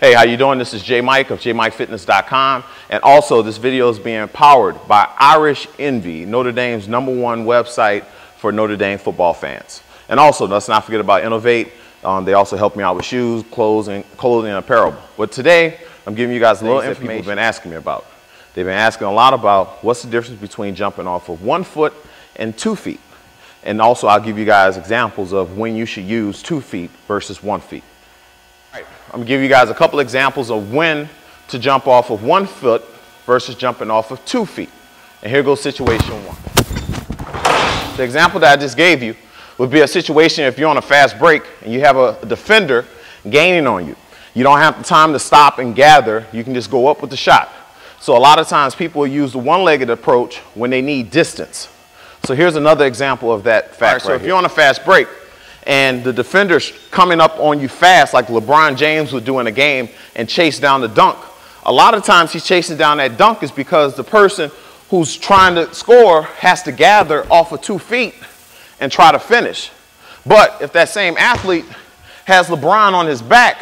Hey, how you doing? This is J Mike of jmikefitness.com, and also this video is being powered by Irish Envy, Notre Dame's #1 website for Notre Dame football fans. And also, let's not forget about Innovate. They also help me out with shoes, clothing, and apparel. But today, I'm giving you guys a little information people have been asking me about. They've been asking a lot about what's the difference between jumping off of 1 foot and 2 feet. And also, I'll give you guys examples of when you should use 2 feet versus 1 foot. All right, I'm gonna give you guys a couple examples of when to jump off of 1 foot versus jumping off of 2 feet. And here goes situation 1. The example that I just gave you would be a situation if you're on a fast break and you have a defender gaining on you. You don't have the time to stop and gather. You can just go up with the shot. So a lot of times people use the one-legged approach when they need distance. So here's another example of that fact. So if you're on a fast break and the defender's coming up on you fast like LeBron James would do in a game and chase down the dunk, a lot of times he's chasing down that dunk is because the person who's trying to score has to gather off of 2 feet and try to finish. But if that same athlete has LeBron on his back,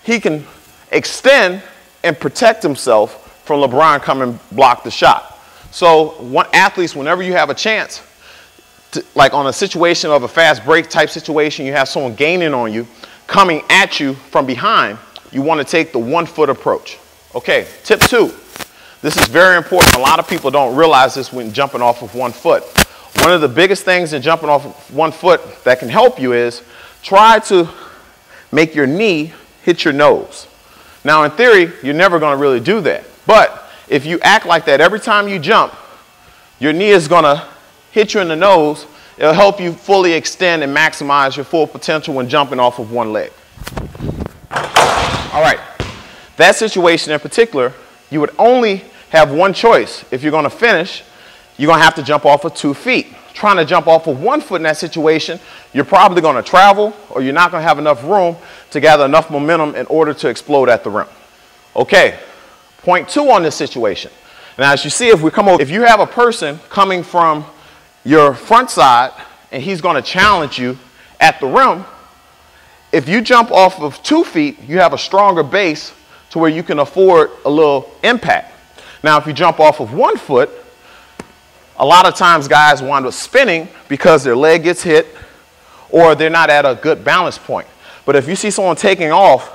he can extend and protect himself from LeBron coming block the shot. So athletes, whenever you have a chance, like on a situation of a fast break type situation, you have someone gaining on you, coming at you from behind, you want to take the 1 foot approach. Okay, tip 2. This is very important. A lot of people don't realize this when jumping off of 1 foot. One of the biggest things in jumping off of 1 foot that can help you is try to make your knee hit your nose. Now, in theory, you're never going to really do that. But if you act like that every time you jump, your knee is going to hit you in the nose. It'll help you fully extend and maximize your full potential when jumping off of 1 leg. All right. That situation in particular, you would only have one choice. If you're going to finish, you're going to have to jump off of 2 feet. Trying to jump off of 1 foot in that situation, you're probably going to travel or you're not going to have enough room to gather enough momentum in order to explode at the rim. Okay, point 2 on this situation. Now, as you see, if you have a person coming from your front side and he's going to challenge you at the rim, if you jump off of 2 feet, you have a stronger base to where you can afford a little impact. Now, if you jump off of 1 foot, a lot of times guys wind up spinning because their leg gets hit or they're not at a good balance point. But if you see someone taking off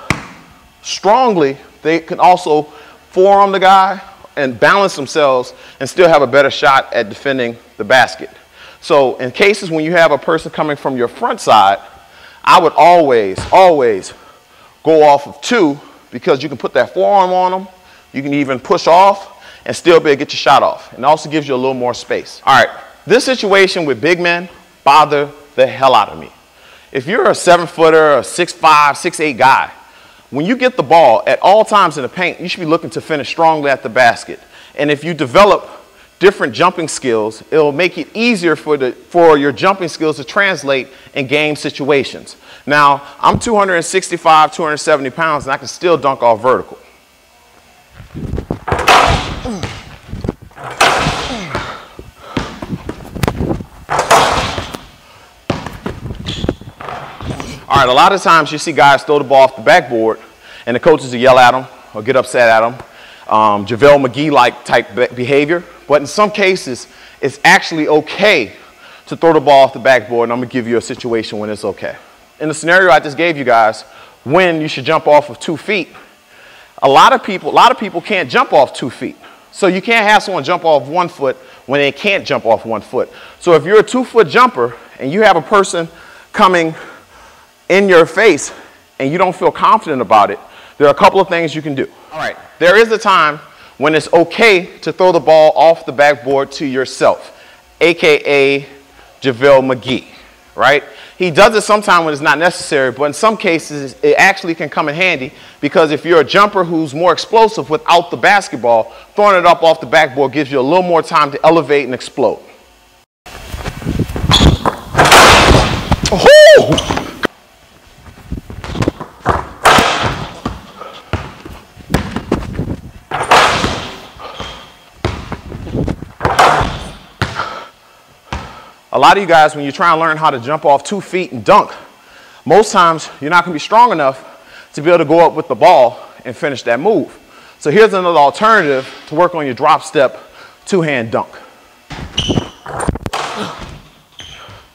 strongly, they can also forearm the guy and balance themselves and still have a better shot at defending the basket. So in cases when you have a person coming from your front side, I would always go off of 2 because you can put that forearm on them. You can even push off and still be able to get your shot off. And it also gives you a little more space. All right, this situation with big men bother the hell out of me. If you're a 7-footer, a 6'5", 6'8" guy, when you get the ball at all times in the paint, you should be looking to finish strongly at the basket. And if you develop different jumping skills, it'll make it easier for your jumping skills to translate in game situations. Now, I'm 265, 270 pounds, and I can still dunk off vertical. All right, a lot of times you see guys throw the ball off the backboard and the coaches will yell at them or get upset at them. JaVale McGee-like type behavior. But in some cases, it's actually okay to throw the ball off the backboard, and I'm going to give you a situation when it's okay. In the scenario I just gave you guys, when you should jump off of 2 feet, a lot of people can't jump off 2 feet. So you can't have someone jump off 1 foot when they can't jump off 1 foot. So if you're a 2-foot jumper and you have a person coming in your face and you don't feel confident about it, there are a couple of things you can do. All right, there is a time when it's okay to throw the ball off the backboard to yourself, AKA JaVale McGee, right? He does it sometimes when it's not necessary, but in some cases it actually can come in handy because if you're a jumper who's more explosive without the basketball, throwing it up off the backboard gives you a little more time to elevate and explode. Oh! A lot of you guys, when you're trying to learn how to jump off 2 feet and dunk, most times you're not going to be strong enough to be able to go up with the ball and finish that move. So here's another alternative to work on your drop step two-hand dunk.